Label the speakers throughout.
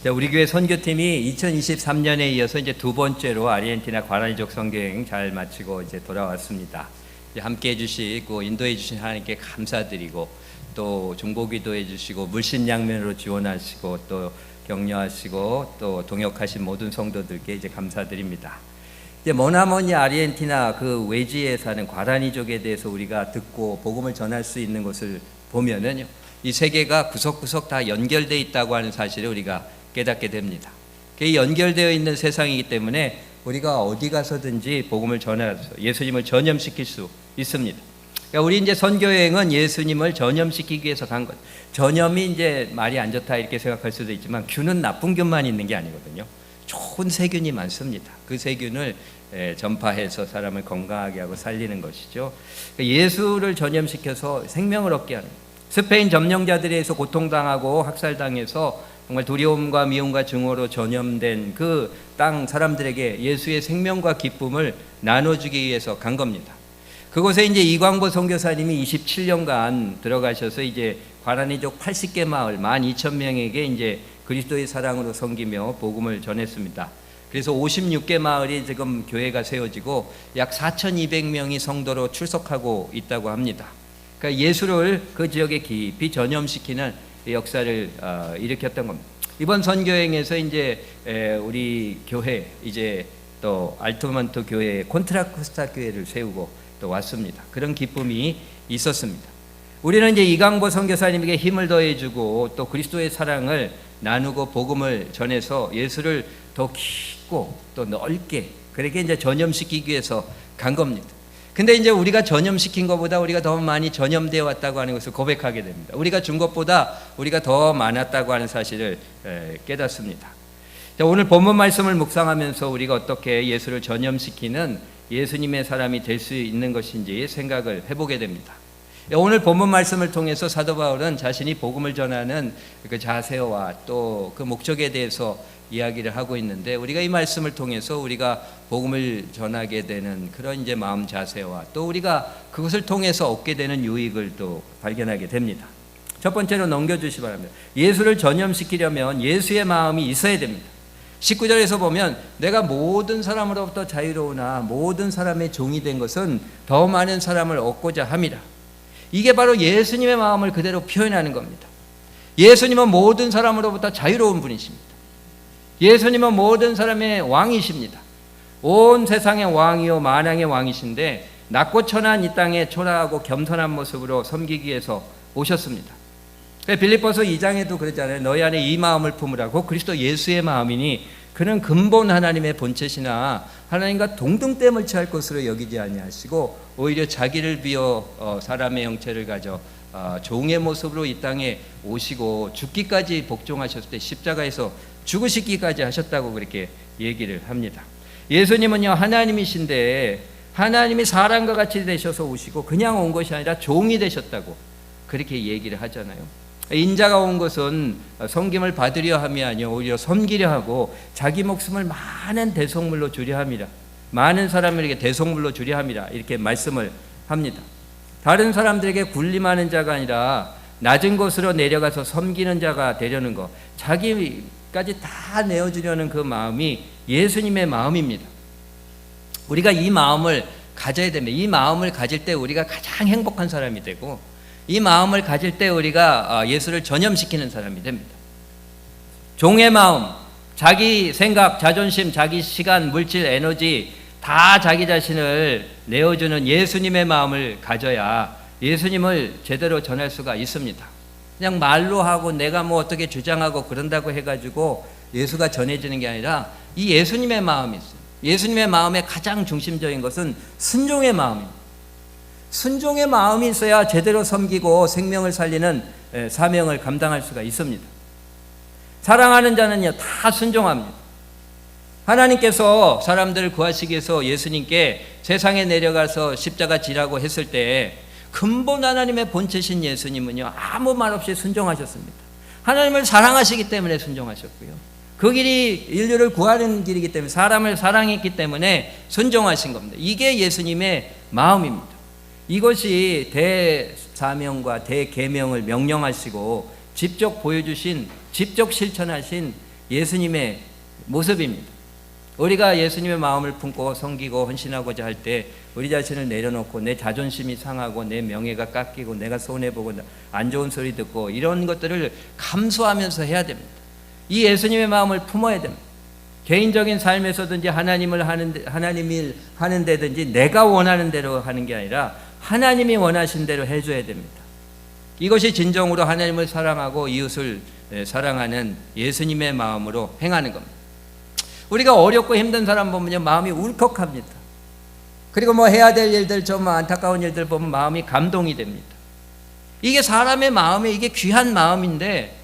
Speaker 1: 자, 우리 교회 선교팀이 2023년에 이어서 이제 두 번째로 아르헨티나 과라니족 선교여행 잘 마치고 이제 돌아왔습니다. 이제 함께 해주시고 인도해 주신 하나님께 감사드리고 또 중보기도해 주시고 물심양면으로 지원하시고 또 격려하시고 또 동역하신 모든 성도들께 이제 감사드립니다. 이제 머나먼이 아르헨티나 그 외지에 사는 과라니족에 대해서 우리가 듣고 복음을 전할 수 있는 것을 보면은요, 이 세계가 구석구석 다 연결되어 있다고 하는 사실을 우리가 깨닫게 됩니다. 그게 연결되어 있는 세상이기 때문에 우리가 어디 가서든지 복음을 전해서 예수님을 전염시킬 수 있습니다. 그러니까 우리 이제 선교여행은 예수님을 전염시키기 위해서 간 것. 전염이 이제 말이 안 좋다 이렇게 생각할 수도 있지만 균은 나쁜 균만 있는 게 아니거든요. 좋은 세균이 많습니다. 그 세균을 전파해서 사람을 건강하게 하고 살리는 것이죠. 예수를 전염시켜서 생명을 얻게 하는, 스페인 점령자들에 의해서 고통당하고 학살당해서 정말 두려움과 미움과 증오로 전염된 그 땅 사람들에게 예수의 생명과 기쁨을 나눠주기 위해서 간 겁니다. 그곳에 이제 이광보 선교사님이 27년간 들어가셔서 이제 과라니족 80개 마을 12,000명에게 이제 그리스도의 사랑으로 섬기며 복음을 전했습니다. 그래서 56개 마을이 지금 교회가 세워지고 약 4,200명이 성도로 출석하고 있다고 합니다. 그러니까 예수를 그 지역에 깊이 전염시키는 역사를 일으켰던 겁니다. 이번 선교행에서 이제 우리 교회 이제 또 알토먼트 교회 콘트라코스타 교회를 세우고 또 왔습니다. 그런 기쁨이 있었습니다. 우리는 이제 이광보 선교사님에게 힘을 더해주고 또 그리스도의 사랑을 나누고 복음을 전해서 예수를 더 깊고 또 넓게 그렇게 이제 전염시키기 위해서 간 겁니다. 근데 이제 우리가 전염시킨 것보다 우리가 더 많이 전염되어 왔다고 하는 것을 고백하게 됩니다. 우리가 준 것보다 우리가 더 많았다고 하는 사실을 깨닫습니다. 자, 오늘 본문 말씀을 묵상하면서 우리가 어떻게 예수를 전염시키는 예수님의 사람이 될 수 있는 것인지 생각을 해보게 됩니다. 오늘 본문 말씀을 통해서 사도 바울은 자신이 복음을 전하는 그 자세와 또 그 목적에 대해서 이야기를 하고 있는데, 우리가 이 말씀을 통해서 우리가 복음을 전하게 되는 그런 이제 마음 자세와 또 우리가 그것을 통해서 얻게 되는 유익을 또 발견하게 됩니다. 첫 번째로 넘겨주시 바랍니다. 예수를 전염시키려면 예수의 마음이 있어야 됩니다. 19절에서 보면 내가 모든 사람으로부터 자유로우나 모든 사람의 종이 된 것은 더 많은 사람을 얻고자 함이라. 이게 바로 예수님의 마음을 그대로 표현하는 겁니다. 예수님은 모든 사람으로부터 자유로운 분이십니다. 예수님은 모든 사람의 왕이십니다. 온 세상의 왕이요 만왕의 왕이신데 낮고 천한 이 땅에 초라하고 겸손한 모습으로 섬기기 위해서 오셨습니다. 빌립보서 2장에도 그러잖아요. 너희 안에 이 마음을 품으라고. 그리스도 예수의 마음이니 그는 근본 하나님의 본체시나 하나님과 동등됨을 취할 것으로 여기지 아니하시고 오히려 자기를 비워 사람의 형체를 가져 종의 모습으로 이 땅에 오시고 죽기까지 복종하셨을 때 십자가에서 죽으시기까지 하셨다고 그렇게 얘기를 합니다. 예수님은요 하나님이신데 하나님이 사람과 같이 되셔서 오시고 그냥 온 것이 아니라 종이 되셨다고 그렇게 얘기를 하잖아요. 인자가 온 것은 섬김을 받으려 함이 아니요 오히려 섬기려 하고 자기 목숨을 많은 대속물로 주려 함이라. 많은 사람에게 대속물로 주려 함이라. 이렇게 말씀을 합니다. 다른 사람들에게 군림하는 자가 아니라 낮은 곳으로 내려가서 섬기는 자가 되려는 것, 자기까지 다 내어주려는 그 마음이 예수님의 마음입니다. 우리가 이 마음을 가져야 됩니다. 이 마음을 가질 때 우리가 가장 행복한 사람이 되고 이 마음을 가질 때 우리가 예수를 전염시키는 사람이 됩니다. 종의 마음, 자기 생각, 자존심, 자기 시간, 물질, 에너지 다 자기 자신을 내어주는 예수님의 마음을 가져야 예수님을 제대로 전할 수가 있습니다. 그냥 말로 하고 내가 뭐 어떻게 주장하고 그런다고 해가지고 예수가 전해지는 게 아니라 이 예수님의 마음이 있어요. 예수님의 마음의 가장 중심적인 것은 순종의 마음입니다. 순종의 마음이 있어야 제대로 섬기고 생명을 살리는 사명을 감당할 수가 있습니다. 사랑하는 자는요 다 순종합니다. 하나님께서 사람들을 구하시기 위해서 예수님께 세상에 내려가서 십자가 지라고 했을 때 근본 하나님의 본체신 예수님은요 아무 말 없이 순종하셨습니다. 하나님을 사랑하시기 때문에 순종하셨고요. 그 길이 인류를 구하는 길이기 때문에 사람을 사랑했기 때문에 순종하신 겁니다. 이게 예수님의 마음입니다. 이것이 대사명과 대계명을 명령하시고 직접 보여주신, 직접 실천하신 예수님의 모습입니다. 우리가 예수님의 마음을 품고 섬기고 헌신하고자 할 때 우리 자신을 내려놓고 내 자존심이 상하고 내 명예가 깎이고 내가 손해보고 안 좋은 소리 듣고 이런 것들을 감수하면서 해야 됩니다. 이 예수님의 마음을 품어야 됩니다. 개인적인 삶에서든지 하나님이 하는 데든지 내가 원하는 대로 하는 게 아니라 하나님이 원하신 대로 해줘야 됩니다. 이것이 진정으로 하나님을 사랑하고 이웃을 사랑하는 예수님의 마음으로 행하는 겁니다. 우리가 어렵고 힘든 사람 보면요, 마음이 울컥합니다. 그리고 뭐 해야 될 일들, 좀 안타까운 일들 보면 마음이 감동이 됩니다. 이게 사람의 마음에 이게 귀한 마음인데,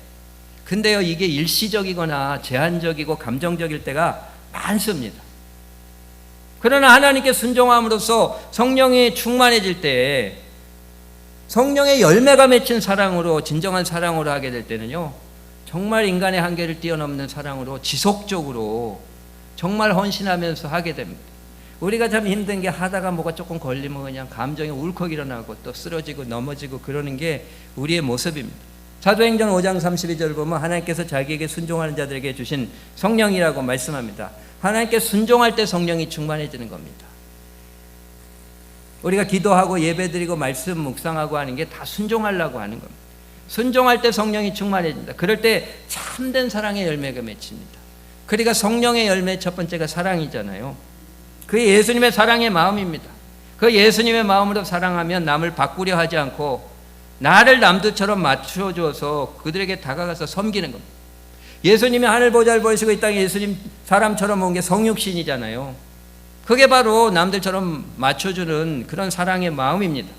Speaker 1: 근데요, 이게 일시적이거나 제한적이고 감정적일 때가 많습니다. 그러나 하나님께 순종함으로써 성령이 충만해질 때, 성령의 열매가 맺힌 사랑으로, 진정한 사랑으로 하게 될 때는요, 정말 인간의 한계를 뛰어넘는 사랑으로 지속적으로 정말 헌신하면서 하게 됩니다. 우리가 참 힘든 게 하다가 뭐가 조금 걸리면 그냥 감정이 울컥 일어나고 또 쓰러지고 넘어지고 그러는 게 우리의 모습입니다. 사도행전 5장 32절을 보면 하나님께서 자기에게 순종하는 자들에게 주신 성령이라고 말씀합니다. 하나님께 순종할 때 성령이 충만해지는 겁니다. 우리가 기도하고 예배드리고 말씀 묵상하고 하는 게 다 순종하려고 하는 겁니다. 순종할 때 성령이 충만해진다. 그럴 때 참된 사랑의 열매가 맺힙니다. 그러니까 성령의 열매 첫 번째가 사랑이잖아요. 그게 예수님의 사랑의 마음입니다. 그 예수님의 마음으로 사랑하면 남을 바꾸려 하지 않고 나를 남들처럼 맞춰줘서 그들에게 다가가서 섬기는 겁니다. 예수님이 하늘 보좌를 보시고 이 땅에 예수님 사람처럼 온 게 성육신이잖아요. 그게 바로 남들처럼 맞춰주는 그런 사랑의 마음입니다.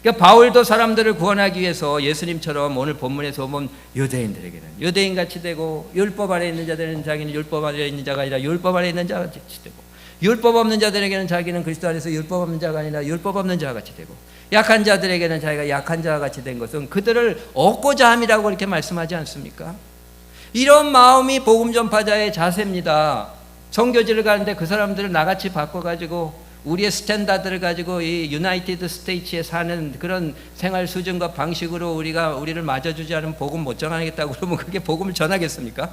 Speaker 1: 그러니까 바울도 사람들을 구원하기 위해서 예수님처럼 오늘 본문에서 보면 유대인들에게는 유대인같이 되고 율법 아래 있는 자들은 자기는 율법 아래 있는 자가 아니라 율법 아래 있는 자같이 되고 율법 없는 자들에게는 자기는 그리스도 안에서 율법 없는 자가 아니라 율법 없는 자와 같이 되고 약한 자들에게는 자기가 약한 자와 같이 된 것은 그들을 얻고자 함이라고 이렇게 말씀하지 않습니까? 이런 마음이 복음 전파자의 자세입니다. 선교지를 가는데 그 사람들을 나같이 바꿔가지고 우리의 스탠다드를 가지고 이 유나이티드 스테이츠에 사는 그런 생활 수준과 방식으로 우리를 맞아주지 않으면 복음 못 전하겠다고 그러면 그게 복음을 전하겠습니까?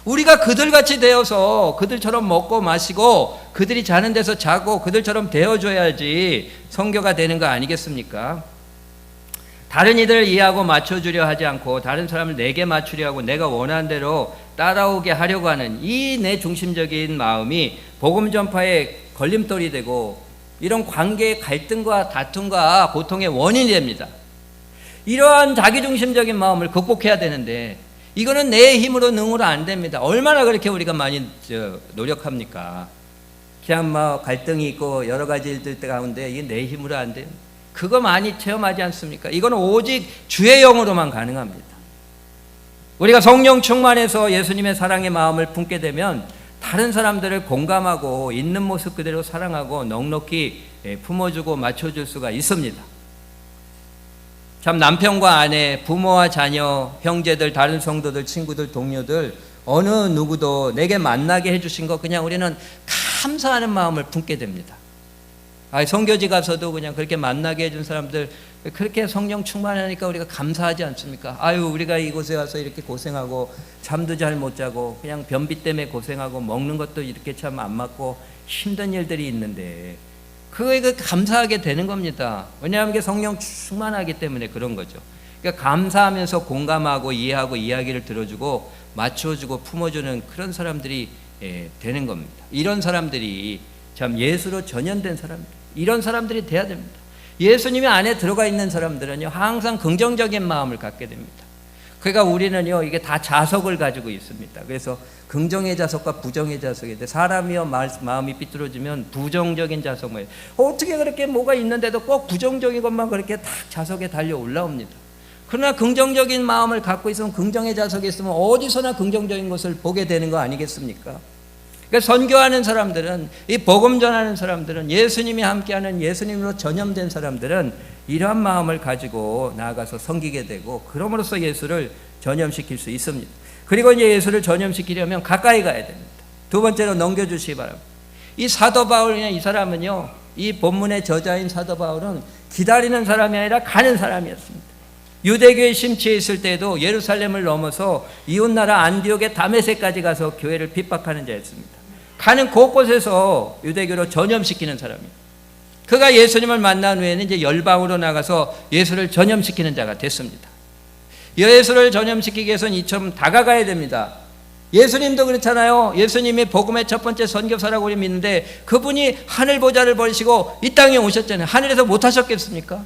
Speaker 1: 우리가 그들같이 되어서 그들처럼 먹고 마시고 그들이 자는 데서 자고 그들처럼 되어줘야지 선교가 되는 거 아니겠습니까? 다른 이들을 이해하고 맞춰주려 하지 않고 다른 사람을 내게 맞추려 하고 내가 원하는 대로 따라오게 하려고 하는 이 내 중심적인 마음이 복음 전파의 걸림돌이 되고 이런 관계의 갈등과 다툼과 고통의 원인이 됩니다. 이러한 자기중심적인 마음을 극복해야 되는데 이거는 내 힘으로 능으로 안 됩니다. 얼마나 그렇게 우리가 많이 노력합니까? 그냥 막 갈등이 있고 여러 가지 일들 가운데 이게 내 힘으로 안 돼요. 그거 많이 체험하지 않습니까? 이거는 오직 주의 영으로만 가능합니다. 우리가 성령 충만해서 예수님의 사랑의 마음을 품게 되면 다른 사람들을 공감하고 있는 모습 그대로 사랑하고 넉넉히 품어주고 맞춰줄 수가 있습니다. 참 남편과 아내, 부모와 자녀, 형제들, 다른 성도들, 친구들, 동료들 어느 누구도 내게 만나게 해주신 거 그냥 우리는 감사하는 마음을 품게 됩니다. 선교지 가서도 그냥 그렇게 만나게 해준 사람들 그렇게 성령 충만하니까 우리가 감사하지 않습니까? 우리가 이곳에 와서 이렇게 고생하고 잠도 잘 못 자고 그냥 변비 때문에 고생하고 먹는 것도 이렇게 참 안 맞고 힘든 일들이 있는데 그거에 감사하게 되는 겁니다. 왜냐하면 그게 성령 충만하기 때문에 그런 거죠. 그러니까 감사하면서 공감하고 이해하고 이야기를 들어주고 맞춰주고 품어주는 그런 사람들이 되는 겁니다. 이런 사람들이 참 예수로 전염된 사람들, 이런 사람들이 돼야 됩니다. 예수님이 안에 들어가 있는 사람들은요 항상 긍정적인 마음을 갖게 됩니다. 그러니까 우리는요 이게 다 자석을 가지고 있습니다. 그래서 긍정의 자석과 부정의 자석인데 사람이요 마음이 삐뚤어지면 부정적인 자석만 어떻게 그렇게 뭐가 있는데도 꼭 부정적인 것만 그렇게 딱 자석에 달려 올라옵니다. 그러나 긍정적인 마음을 갖고 있으면 긍정의 자석에 있으면 어디서나 긍정적인 것을 보게 되는 거 아니겠습니까? 그러니까 선교하는 사람들은 이 복음 전하는 사람들은 예수님이 함께하는 예수님으로 전염된 사람들은 이러한 마음을 가지고 나아가서 섬기게 되고 그럼으로써 예수를 전염시킬 수 있습니다. 그리고 이제 예수를 전염시키려면 가까이 가야 됩니다. 두 번째로 넘겨주시기 바랍니다. 이 사도 바울이냐 이 사람은요 이 본문의 저자인 사도 바울은 기다리는 사람이 아니라 가는 사람이었습니다. 유대교에 심취해 있을 때에도 예루살렘을 넘어서 이웃나라 안디옥의 다메섹까지 가서 교회를 핍박하는 자였습니다. 가는 곳곳에서 유대교로 전염시키는 사람이에요. 그가 예수님을 만난 후에는 이제 열방으로 나가서 예수를 전염시키는 자가 됐습니다. 예수를 전염시키기 위해서는 이처럼 다가가야 됩니다. 예수님도 그렇잖아요. 예수님이 복음의 첫 번째 선교사라고 우리 믿는데 그분이 하늘 보좌를 버리시고 이 땅에 오셨잖아요. 하늘에서 못 하셨겠습니까?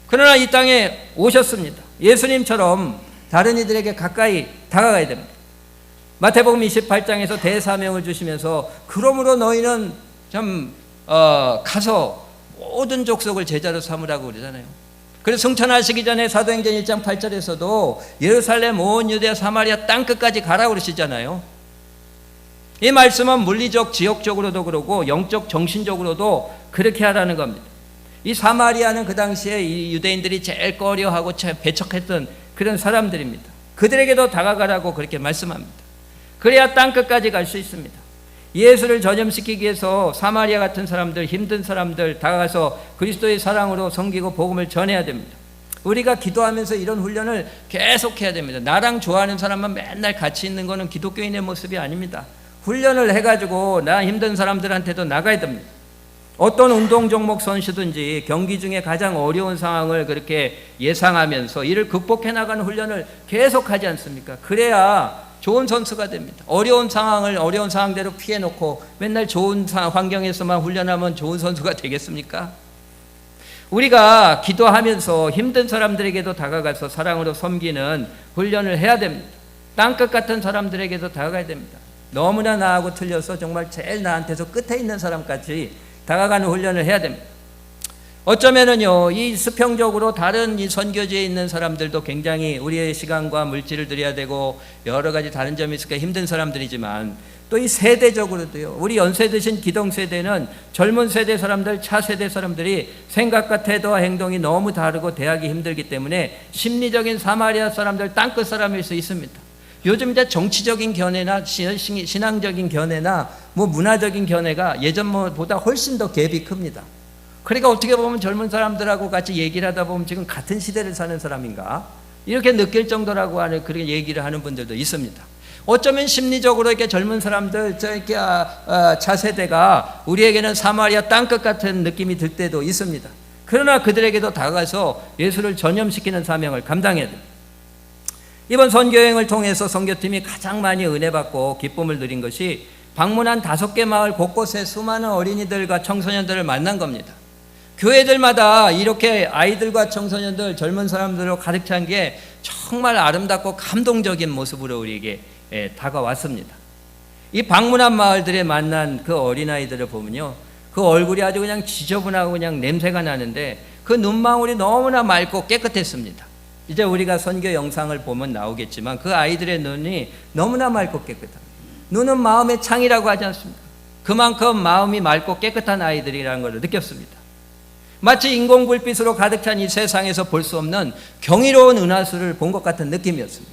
Speaker 1: 그러나 이 땅에 오셨습니다. 예수님처럼 다른 이들에게 가까이 다가가야 됩니다. 마태복음 28장에서 대사명을 주시면서 그러므로 너희는 가서 모든 족속을 제자로 삼으라고 그러잖아요. 그래서 승천하시기 전에 사도행전 1장 8절에서도 예루살렘 온 유대야 사마리아 땅끝까지 가라고 그러시잖아요. 이 말씀은 물리적 지역적으로도 그러고 영적 정신적으로도 그렇게 하라는 겁니다. 이 사마리아는 그 당시에 이 유대인들이 제일 꺼려하고 배척했던 그런 사람들입니다. 그들에게도 다가가라고 그렇게 말씀합니다. 그래야 땅끝까지 갈 수 있습니다. 예수를 전염시키기 위해서 사마리아 같은 사람들, 힘든 사람들 다가가서 그리스도의 사랑으로 섬기고 복음을 전해야 됩니다. 우리가 기도하면서 이런 훈련을 계속해야 됩니다. 나랑 좋아하는 사람만 맨날 같이 있는 것은 기독교인의 모습이 아닙니다. 훈련을 해가지고 나 힘든 사람들한테도 나가야 됩니다. 어떤 운동 종목 선수든지 경기 중에 가장 어려운 상황을 그렇게 예상하면서 이를 극복해 나가는 훈련을 계속하지 않습니까? 그래야 좋은 선수가 됩니다. 어려운 상황을 어려운 상황대로 피해놓고 맨날 좋은 환경에서만 훈련하면 좋은 선수가 되겠습니까? 우리가 기도하면서 힘든 사람들에게도 다가가서 사랑으로 섬기는 훈련을 해야 됩니다. 땅끝 같은 사람들에게도 다가가야 됩니다. 너무나 나하고 틀려서 정말 제일 나한테서 끝에 있는 사람까지 다가가는 훈련을 해야 됩니다. 어쩌면은요, 이 수평적으로 다른 이 선교지에 있는 사람들도 굉장히 우리의 시간과 물질을 들여야 되고 여러 가지 다른 점이 있으니까 힘든 사람들이지만 또 이 세대적으로도요, 우리 연세 드신 기동세대는 젊은 세대 사람들, 차세대 사람들이 생각과 태도와 행동이 너무 다르고 대하기 힘들기 때문에 심리적인 사마리아 사람들, 땅끝 사람일 수 있습니다. 요즘 이제 정치적인 견해나 신앙적인 견해나 뭐 문화적인 견해가 예전보다 훨씬 더 갭이 큽니다. 그러니까 어떻게 보면 젊은 사람들하고 같이 얘기를 하다 보면 지금 같은 시대를 사는 사람인가? 이렇게 느낄 정도라고 하는 그렇게 얘기를 하는 분들도 있습니다. 어쩌면 심리적으로 이렇게 젊은 사람들, 이렇게 차세대가 우리에게는 사마리아 땅끝 같은 느낌이 들 때도 있습니다. 그러나 그들에게도 다가가서 예수를 전염시키는 사명을 감당해야 됩니다. 이번 선교여행을 통해서 선교팀이 가장 많이 은혜받고 기쁨을 누린 것이 방문한 5개 마을 곳곳에 수많은 어린이들과 청소년들을 만난 겁니다. 교회들마다 이렇게 아이들과 청소년들, 젊은 사람들로 가득 찬 게 정말 아름답고 감동적인 모습으로 우리에게 다가왔습니다. 이 방문한 마을들에 만난 그 어린아이들을 보면요, 그 얼굴이 아주 그냥 지저분하고 그냥 냄새가 나는데 그 눈망울이 너무나 맑고 깨끗했습니다. 이제 우리가 선교 영상을 보면 나오겠지만 그 아이들의 눈이 너무나 맑고 깨끗합니다. 눈은 마음의 창이라고 하지 않습니까? 그만큼 마음이 맑고 깨끗한 아이들이라는 걸 느꼈습니다. 마치 인공불빛으로 가득 찬 이 세상에서 볼 수 없는 경이로운 은하수를 본 것 같은 느낌이었습니다.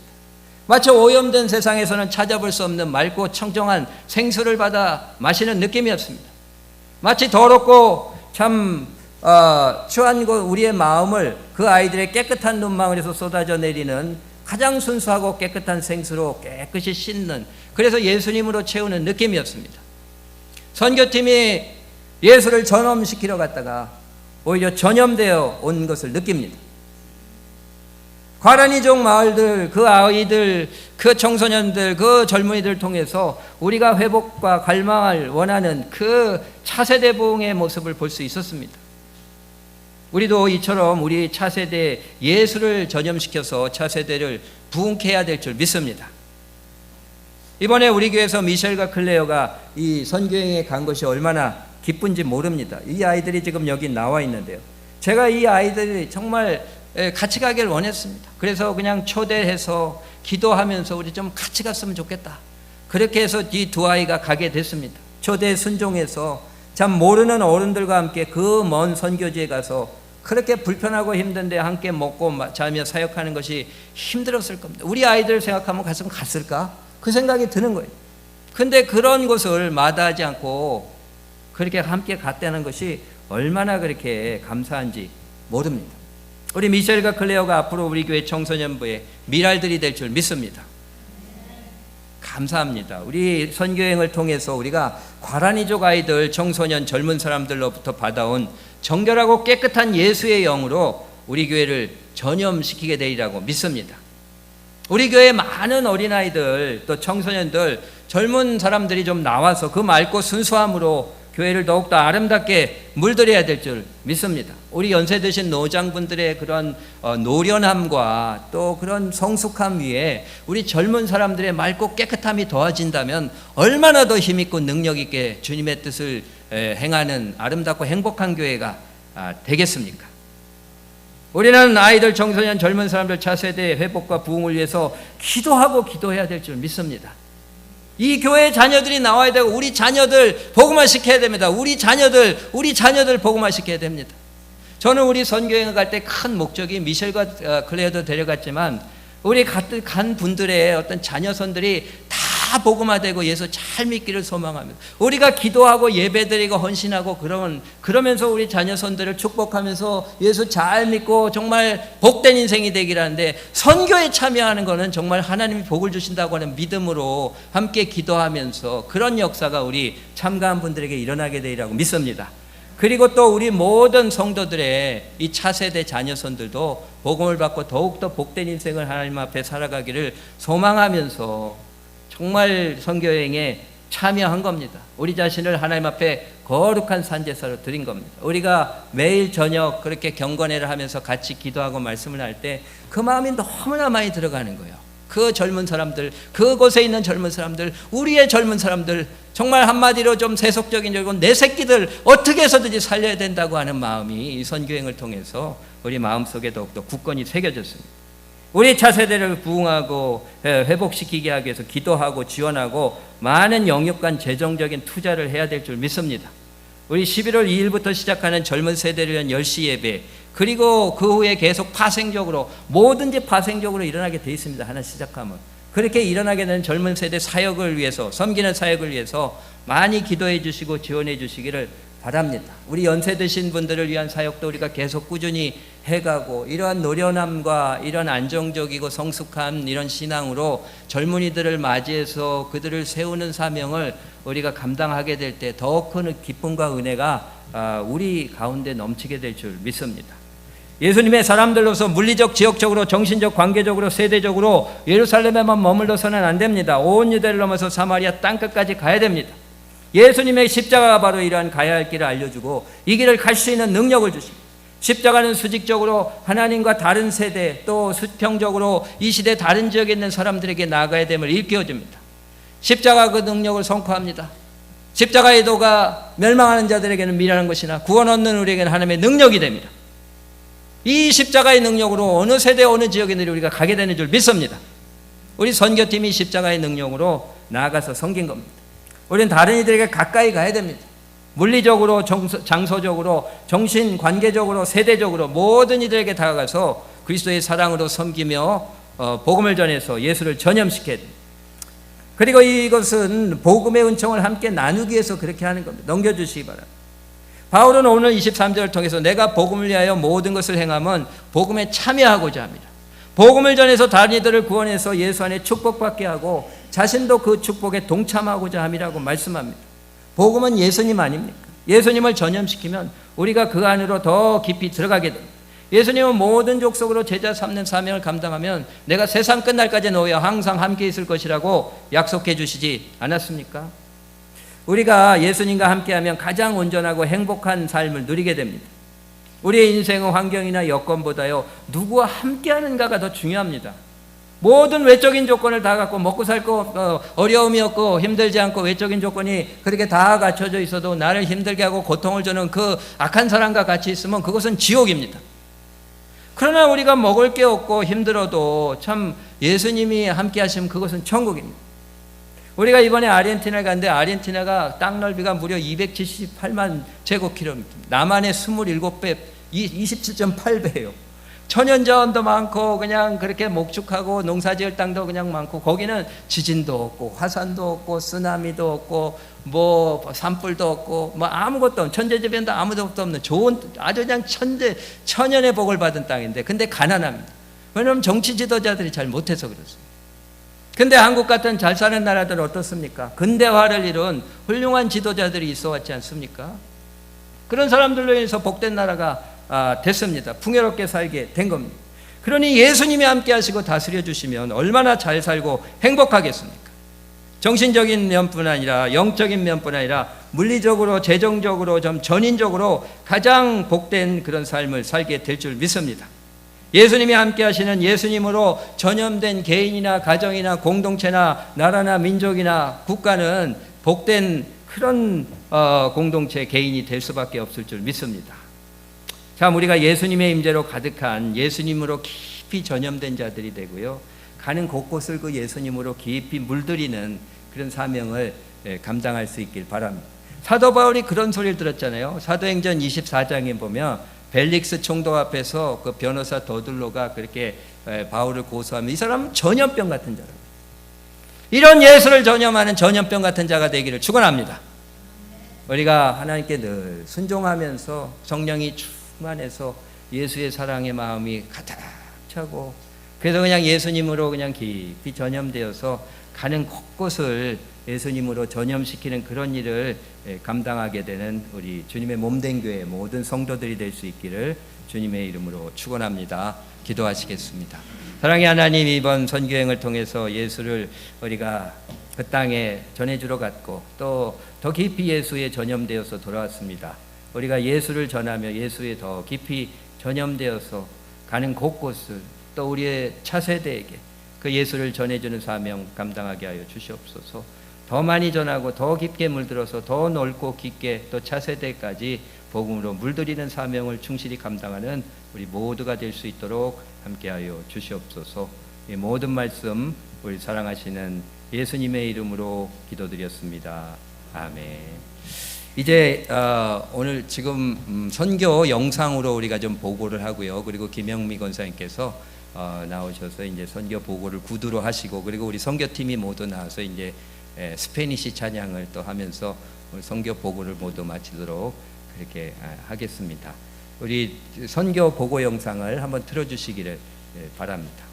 Speaker 1: 마치 오염된 세상에서는 찾아볼 수 없는 맑고 청정한 생수를 받아 마시는 느낌이었습니다. 마치 더럽고 참 추한 우리의 마음을 그 아이들의 깨끗한 눈망울에서 쏟아져 내리는 가장 순수하고 깨끗한 생수로 깨끗이 씻는, 그래서 예수님으로 채우는 느낌이었습니다. 선교팀이 예수를 전염시키러 갔다가 오히려 전염되어 온 것을 느낍니다. 과란이족 마을들, 그 아이들, 그 청소년들, 그 젊은이들 통해서 우리가 회복과 갈망을 원하는 그 차세대 부흥의 모습을 볼 수 있었습니다. 우리도 이처럼 우리 차세대 예수를 전염시켜서 차세대를 부흥케 해야 될 줄 믿습니다. 이번에 우리 교회에서 미셸과 클레어가 이 선교여행에 간 것이 얼마나 기쁜지 모릅니다. 이 아이들이 지금 여기 나와 있는데요, 제가 이 아이들이 정말 같이 가길 원했습니다. 그래서 그냥 초대해서 기도하면서 우리 좀 같이 갔으면 좋겠다, 그렇게 해서 이 두 아이가 가게 됐습니다. 초대에 순종해서 참 모르는 어른들과 함께 그 먼 선교지에 가서 그렇게 불편하고 힘든데 함께 먹고 자며 사역하는 것이 힘들었을 겁니다. 우리 아이들 생각하면 갔으면 갔을까? 그 생각이 드는 거예요. 근데 그런 것을 마다하지 않고 그렇게 함께 갔다는 것이 얼마나 그렇게 감사한지 모릅니다. 우리 미셸과 클레어가 앞으로 우리 교회 청소년부의 미랄들이 될 줄 믿습니다. 감사합니다. 우리 선교행을 통해서 우리가 과란이족 아이들, 청소년, 젊은 사람들로부터 받아온 정결하고 깨끗한 예수의 영으로 우리 교회를 전염시키게 되리라고 믿습니다. 우리 교회에 많은 어린아이들, 또 청소년들, 젊은 사람들이 좀 나와서 그 맑고 순수함으로 교회를 더욱더 아름답게 물들여야 될 줄 믿습니다. 우리 연세 드신 노장분들의 그런 노련함과 또 그런 성숙함 위에 우리 젊은 사람들의 맑고 깨끗함이 더해진다면 얼마나 더 힘있고 능력있게 주님의 뜻을 행하는 아름답고 행복한 교회가 되겠습니까? 우리는 아이들, 청소년, 젊은 사람들 차세대 회복과 부흥을 위해서 기도하고 기도해야 될 줄 믿습니다. 이 교회 자녀들이 나와야 되고 우리 자녀들 복음화 시켜야 됩니다. 우리 자녀들 복음화 시켜야 됩니다. 저는 우리 선교행을 갈 때 큰 목적이 미셸과 클레어도 데려갔지만 우리 간 분들의 어떤 자녀선들이 다 복음화되고 예수 잘 믿기를 소망합니다. 우리가 기도하고 예배드리고 헌신하고 그러면서 우리 자녀선들을 축복하면서 예수 잘 믿고 정말 복된 인생이 되기를 하는데, 선교에 참여하는 것은 정말 하나님이 복을 주신다고 하는 믿음으로 함께 기도하면서 그런 역사가 우리 참가한 분들에게 일어나게 되리라고 믿습니다. 그리고 또 우리 모든 성도들의 이 차세대 자녀선들도 복음을 받고 더욱더 복된 인생을 하나님 앞에 살아가기를 소망하면서 정말 선교여행에 참여한 겁니다. 우리 자신을 하나님 앞에 거룩한 산제사로 드린 겁니다. 우리가 매일 저녁 그렇게 경건회를 하면서 같이 기도하고 말씀을 할 때 그 마음이 너무나 많이 들어가는 거예요. 그 젊은 사람들, 그곳에 있는 젊은 사람들, 우리의 젊은 사람들, 정말 한마디로 좀 세속적인 적은 내 새끼들 어떻게 해서든지 살려야 된다고 하는 마음이 이 선교행을 통해서 우리 마음속에 더욱더 굳건히 새겨졌습니다. 우리 차세대를 부흥하고 회복시키게 하기 위해서 기도하고 지원하고 많은 영육간 재정적인 투자를 해야 될 줄 믿습니다. 우리 11월 2일부터 시작하는 젊은 세대를 위한 10시 예배, 그리고 그 후에 계속 파생적으로 뭐든지 파생적으로 일어나게 돼 있습니다. 하나 시작하면 그렇게 일어나게 되는 젊은 세대 사역을 위해서, 섬기는 사역을 위해서 많이 기도해 주시고 지원해 주시기를 바랍니다. 우리 연세 드신 분들을 위한 사역도 우리가 계속 꾸준히 해가고, 이러한 노련함과 이런 안정적이고 성숙한 이런 신앙으로 젊은이들을 맞이해서 그들을 세우는 사명을 우리가 감당하게 될 때 더 큰 기쁨과 은혜가 우리 가운데 넘치게 될 줄 믿습니다. 예수님의 사람들로서 물리적, 지역적으로, 정신적, 관계적으로, 세대적으로 예루살렘에만 머물러서는 안 됩니다. 온 유대를 넘어서 사마리아 땅끝까지 가야 됩니다. 예수님의 십자가가 바로 이러한 가야 할 길을 알려주고 이 길을 갈 수 있는 능력을 주십니다. 십자가는 수직적으로 하나님과 다른 세대, 또 수평적으로 이 시대 다른 지역에 있는 사람들에게 나아가야 됨을 일깨워줍니다. 십자가 그 능력을 선포합니다. 십자가의 도가 멸망하는 자들에게는 미련한 것이나 구원 얻는 우리에게는 하나님의 능력이 됩니다. 이 십자가의 능력으로 어느 세대 어느 지역에 우리가 가게 되는 줄 믿습니다. 우리 선교팀이 십자가의 능력으로 나아가서 섬긴 겁니다. 우리는 다른 이들에게 가까이 가야 됩니다. 물리적으로, 장소적으로, 정신, 관계적으로, 세대적으로 모든 이들에게 다가가서 그리스도의 사랑으로 섬기며 복음을 전해서 예수를 전염시켜야 됩니다. 그리고 이것은 복음의 은총을 함께 나누기 위해서 그렇게 하는 겁니다. 넘겨주시기 바랍니다. 바울은 오늘 23절을 통해서 내가 복음을 위하여 모든 것을 행하면 복음에 참여하고자 합니다. 복음을 전해서 다른 이들을 구원해서 예수 안에 축복받게 하고 자신도 그 축복에 동참하고자 함이라고 말씀합니다. 복음은 예수님 아닙니까? 예수님을 전염시키면 우리가 그 안으로 더 깊이 들어가게 됩니다. 예수님은 모든 족속으로 제자 삼는 사명을 감당하면 내가 세상 끝날까지 너희와 항상 함께 있을 것이라고 약속해 주시지 않았습니까? 우리가 예수님과 함께하면 가장 온전하고 행복한 삶을 누리게 됩니다. 우리의 인생은 환경이나 여건보다요 누구와 함께하는가가 더 중요합니다. 모든 외적인 조건을 다 갖고 먹고 살고 어려움이 없고 힘들지 않고 외적인 조건이 그렇게 다 갖춰져 있어도 나를 힘들게 하고 고통을 주는 그 악한 사람과 같이 있으면 그것은 지옥입니다. 그러나 우리가 먹을 게 없고 힘들어도 참 예수님이 함께 하시면 그것은 천국입니다. 우리가 이번에 아르헨티나를 갔는데 아르헨티나가 땅 넓이가 무려 278만 제곱킬로미터, 남한의 27배, 27.8배예요. 천연자원도 많고 그냥 그렇게 목축하고 농사지을 땅도 그냥 많고 거기는 지진도 없고 화산도 없고 쓰나미도 없고 뭐 산불도 없고 뭐 아무것도 없는 천재지변도 아무것도 없는 좋은 아주 그냥 천연의 복을 받은 땅인데 근데 가난합니다. 왜냐하면 정치 지도자들이 잘 못해서 그렇습니다. 근데 한국 같은 잘 사는 나라들은 어떻습니까? 근대화를 이룬 훌륭한 지도자들이 있어 왔지 않습니까? 그런 사람들로 인해서 복된 나라가 됐습니다. 풍요롭게 살게 된 겁니다. 그러니 예수님이 함께 하시고 다스려 주시면 얼마나 잘 살고 행복하겠습니까? 정신적인 면뿐 아니라 영적인 면뿐 아니라 물리적으로 재정적으로 좀 전인적으로 가장 복된 그런 삶을 살게 될 줄 믿습니다. 예수님이 함께 하시는 예수님으로 전염된 개인이나 가정이나 공동체나 나라나 민족이나 국가는 복된 그런 공동체 개인이 될 수밖에 없을 줄 믿습니다. 참 우리가 예수님의 임재로 가득한 예수님으로 깊이 전염된 자들이 되고요. 가는 곳곳을 그 예수님으로 깊이 물들이는 그런 사명을 감당할 수 있길 바랍니다. 사도 바울이 그런 소리를 들었잖아요. 사도행전 24장에 보면 벨릭스 총독 앞에서 그 변호사 더둘로가 그렇게 바울을 고소하면 이 사람은 전염병 같은 자라고. 이런 예수를 전염하는 전염병 같은 자가 되기를 축원합니다. 우리가 하나님께 늘 순종하면서 성령이 충만해서 예수의 사랑의 마음이 가득 차고 그래서 그냥 예수님으로 그냥 깊이 전염되어서 가는 곳곳을 예수님으로 전염시키는 그런 일을 감당하게 되는 우리 주님의 몸된 교회 모든 성도들이 될 수 있기를 주님의 이름으로 축원합니다. 기도하시겠습니다. 사랑의 하나님, 이번 선교행을 통해서 예수를 우리가 그 땅에 전해주러 갔고 또 더 깊이 예수에 전염되어서 돌아왔습니다. 우리가 예수를 전하며 예수에 더 깊이 전염되어서 가는 곳곳을 또 우리의 차세대에게 그 예수를 전해주는 사명 감당하게 하여 주시옵소서. 더 많이 전하고 더 깊게 물들어서 더 넓고 깊게 또 차세대까지 복음으로 물들이는 사명을 충실히 감당하는 우리 모두가 될 수 있도록 함께하여 주시옵소서. 이 모든 말씀 우리 사랑하시는 예수님의 이름으로 기도드렸습니다. 아멘. 이제 오늘 지금 선교 영상으로 우리가 좀 보고를 하고요. 그리고 김영미 권사님께서 나오셔서 이제 선교 보고를 구두로 하시고 그리고 우리 선교팀이 모두 나와서 이제 스페니시 찬양을 또 하면서 오늘 선교 보고를 모두 마치도록 그렇게 하겠습니다. 우리 선교 보고 영상을 한번 틀어주시기를 바랍니다.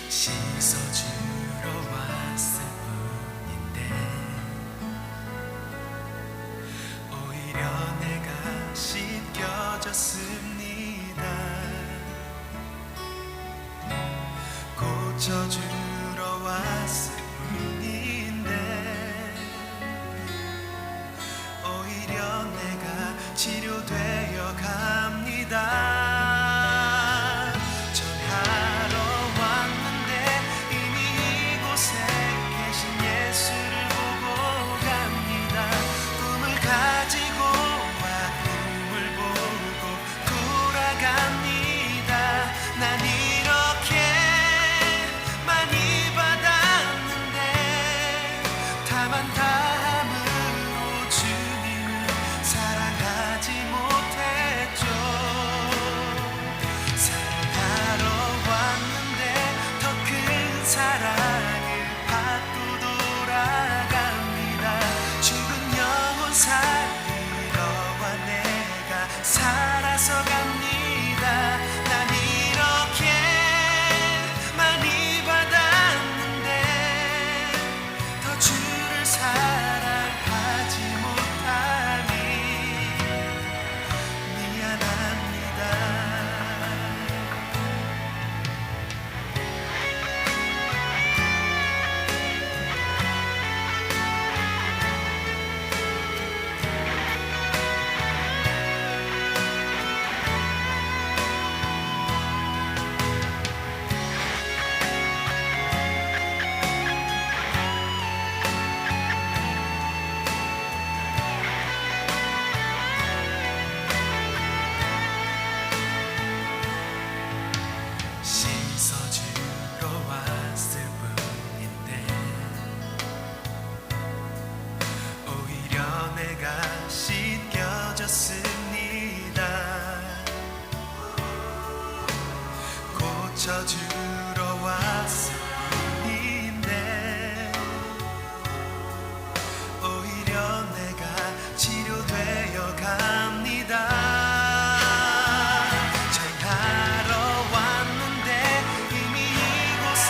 Speaker 2: 씻어주러 왔을 뿐인데 오히려 내가 씻겨졌습니다. 고쳐주러 왔을 뿐인데 오히려 내가 치료되어 갑니다. 주를 사랑 져주러 왔을 뿐인데 오히려 내가 치료되어 갑니다. 전하러 왔는데 이미 이곳에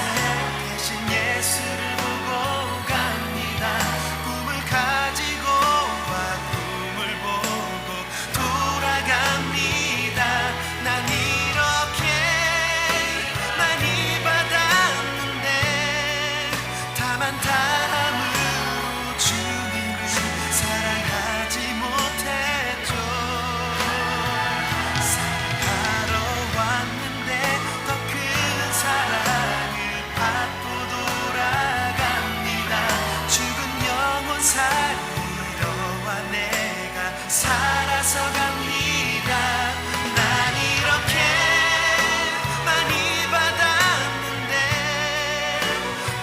Speaker 2: 계신 예수를 보고 갑니다. 꿈을 가지고 와 꿈을 보고 돌아갑니다. 난 이렇게 많이 받았는데 다만 다함으로 주님을 사랑하지 못했죠. 사랑하러 왔는데 더 큰 사랑을 받고 돌아갑니다. 죽은 영혼 살리러 와 내가 살아서 갑니다. 난 이렇게 많이 받았는데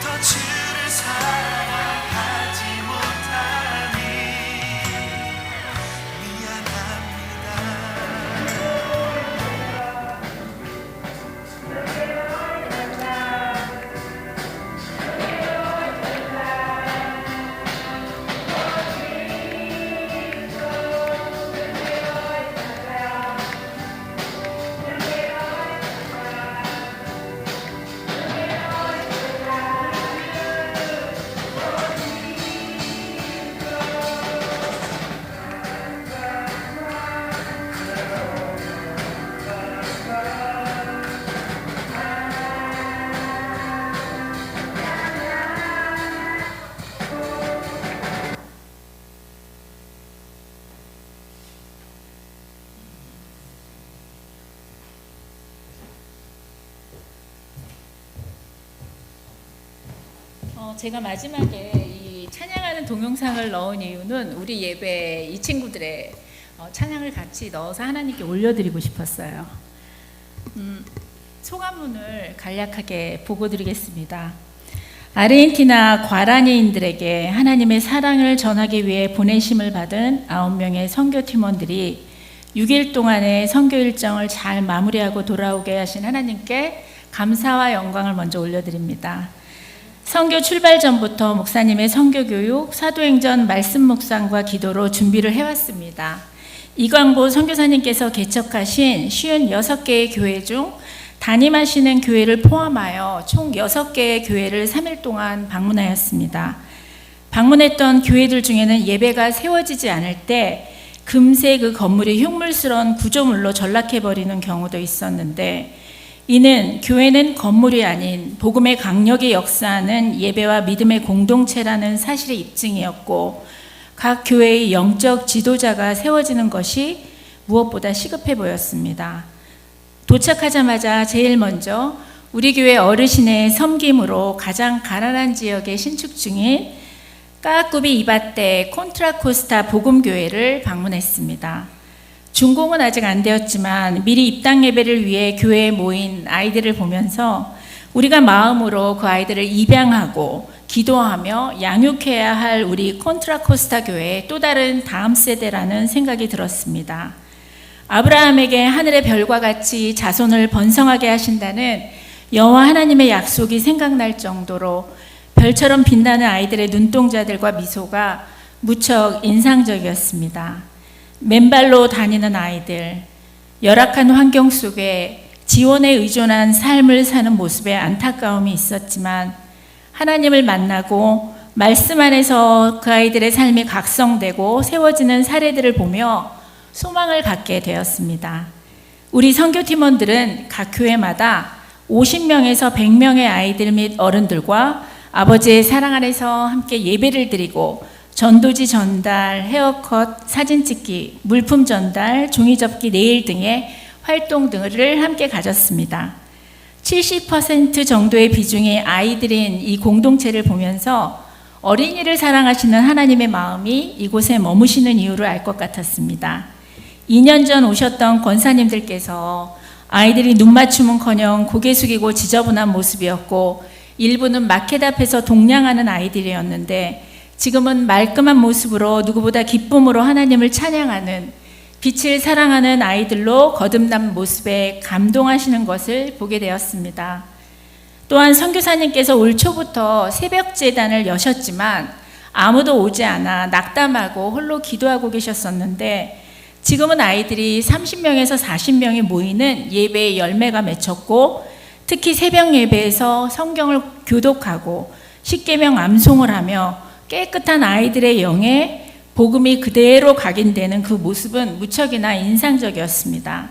Speaker 2: 더 주를 사랑하지 못하니 미안합니다.
Speaker 3: 제가 마지막에 이 찬양하는 동영상을 넣은 이유는 우리 예배 이 친구들의 찬양을 같이 넣어서 하나님께 올려드리고 싶었어요. 소감문을 간략하게 보고드리겠습니다. 아르헨티나 과라니인들에게 하나님의 사랑을 전하기 위해 보내심을 받은 9명의 선교 팀원들이 6일 동안의 선교 일정을 잘 마무리하고 돌아오게 하신 하나님께 감사와 영광을 먼저 올려드립니다. 선교 출발 전부터 목사님의 선교 교육, 사도행전 말씀 묵상과 기도로 준비를 해왔습니다. 이광보 선교사님께서 개척하신 56개의 교회 중 담임하시는 교회를 포함하여 총 6개의 교회를 3일 동안 방문하였습니다. 방문했던 교회들 중에는 예배가 세워지지 않을 때 금세 그 건물이 흉물스러운 구조물로 전락해버리는 경우도 있었는데, 이는 교회는 건물이 아닌 복음의 강력이 역사하는 예배와 믿음의 공동체라는 사실의 입증이었고, 각 교회의 영적 지도자가 세워지는 것이 무엇보다 시급해 보였습니다. 도착하자마자 제일 먼저 우리 교회 어르신의 섬김으로 가장 가난한 지역에 신축 중인 까꾸비 이바떼 콘트라코스타 복음교회를 방문했습니다. 준공은 아직 안 되었지만 미리 입당 예배를 위해 교회에 모인 아이들을 보면서 우리가 마음으로 그 아이들을 입양하고 기도하며 양육해야 할 우리 콘트라코스타 교회의 또 다른 다음 세대라는 생각이 들었습니다. 아브라함에게 하늘의 별과 같이 자손을 번성하게 하신다는 여호와 하나님의 약속이 생각날 정도로 별처럼 빛나는 아이들의 눈동자들과 미소가 무척 인상적이었습니다. 맨발로 다니는 아이들, 열악한 환경 속에 지원에 의존한 삶을 사는 모습에 안타까움이 있었지만 하나님을 만나고 말씀 안에서 그 아이들의 삶이 각성되고 세워지는 사례들을 보며 소망을 갖게 되었습니다. 우리 선교팀원들은 각 교회마다 50명에서 100명의 아이들 및 어른들과 아버지의 사랑 안에서 함께 예배를 드리고 전도지 전달, 헤어컷, 사진 찍기, 물품 전달, 종이 접기, 네일 등의 활동 등을 함께 가졌습니다. 70% 정도의 비중의 아이들인 이 공동체를 보면서 어린이를 사랑하시는 하나님의 마음이 이곳에 머무시는 이유를 알 것 같았습니다. 2년 전 오셨던 권사님들께서 아이들이 눈 맞춤은커녕 고개 숙이고 지저분한 모습이었고, 일부는 마켓 앞에서 동냥하는 아이들이었는데 지금은 말끔한 모습으로 누구보다 기쁨으로 하나님을 찬양하는 빛을 사랑하는 아이들로 거듭난 모습에 감동하시는 것을 보게 되었습니다. 또한 선교사님께서 올 초부터 새벽 제단을 여셨지만 아무도 오지 않아 낙담하고 홀로 기도하고 계셨었는데, 지금은 아이들이 30명에서 40명이 모이는 예배의 열매가 맺혔고, 특히 새벽 예배에서 성경을 교독하고 십계명 암송을 하며 깨끗한 아이들의 영에 복음이 그대로 각인되는 그 모습은 무척이나 인상적이었습니다.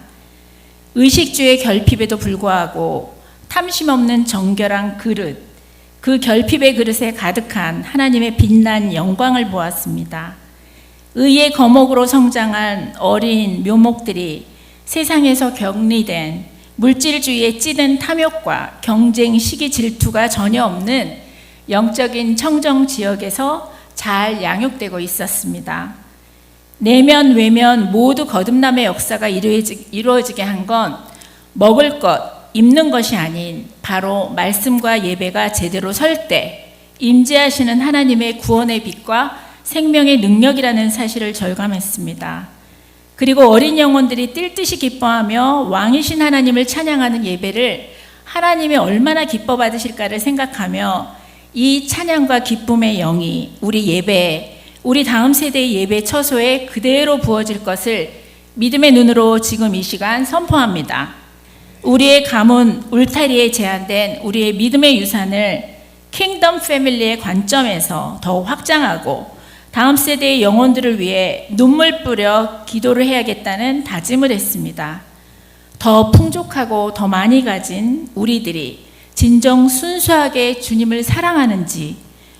Speaker 3: 의식주의 결핍에도 불구하고 탐심 없는 정결한 그릇, 그 결핍의 그릇에 가득한 하나님의 빛난 영광을 보았습니다. 의의 거목으로 성장한 어린 묘목들이 세상에서 격리된 물질주의에 찌든 탐욕과 경쟁, 시기, 질투가 전혀 없는 영적인 청정 지역에서 잘 양육되고 있었습니다. 내면 외면 모두 거듭남의 역사가 이루어지게 한 건 먹을 것, 입는 것이 아닌 바로 말씀과 예배가 제대로 설 때 임재하시는 하나님의 구원의 빛과 생명의 능력이라는 사실을 절감했습니다. 그리고 어린 영혼들이 뛸 듯이 기뻐하며 왕이신 하나님을 찬양하는 예배를 하나님이 얼마나 기뻐 받으실까를 생각하며 이 찬양과 기쁨의 영이 우리 예배에, 우리 다음 세대의 예배 처소에 그대로 부어질 것을 믿음의 눈으로 지금 이 시간 선포합니다. 우리의 가문 울타리에 제한된 우리의 믿음의 유산을 킹덤 패밀리의 관점에서 더 확장하고 다음 세대의 영혼들을 위해 눈물 뿌려 기도를 해야겠다는 다짐을 했습니다. 더 풍족하고 더 많이 가진 우리들이 진정 순수하게 주님을 사랑하는지,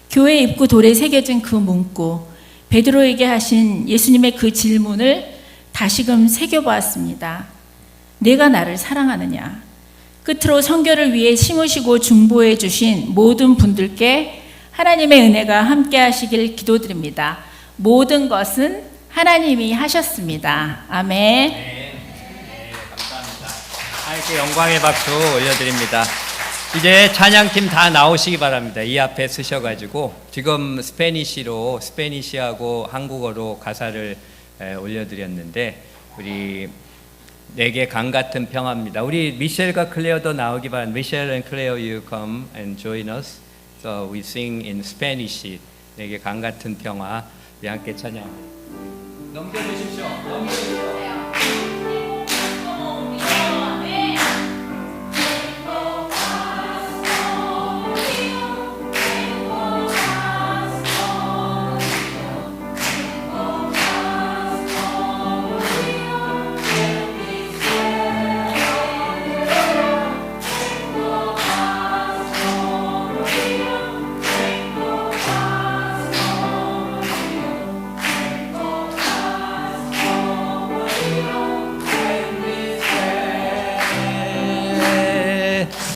Speaker 3: 교회 입구 돌에 새겨진 그 문구, 베드로에게 하신 예수님의 그 질문을 다시금 새겨보았습니다. 내가 나를 사랑하느냐? 끝으로 선교를 위해 심으시고 중보해 주신 모든 분들께 하나님의 은혜가 함께 하시길 기도드립니다. 모든 것은 하나님이 하셨습니다. 아멘.
Speaker 1: 네, 감사합니다. 하나님께 영광의 박수 올려드립니다. 이제 찬양팀 다 나오시기 바랍니다. 이 앞에 쓰셔가지고 지금 스페니시하고 한국어로 가사를 올려드렸는데, 우리 내게 강 같은 평화입니다. 우리 미셸과 클레어도 나오기 바랍니다. 미셸 and Claire, you come and join us. So we sing in Spanish. 내게 강 같은 평화. 우리 함께 찬양. 넘겨주십시오.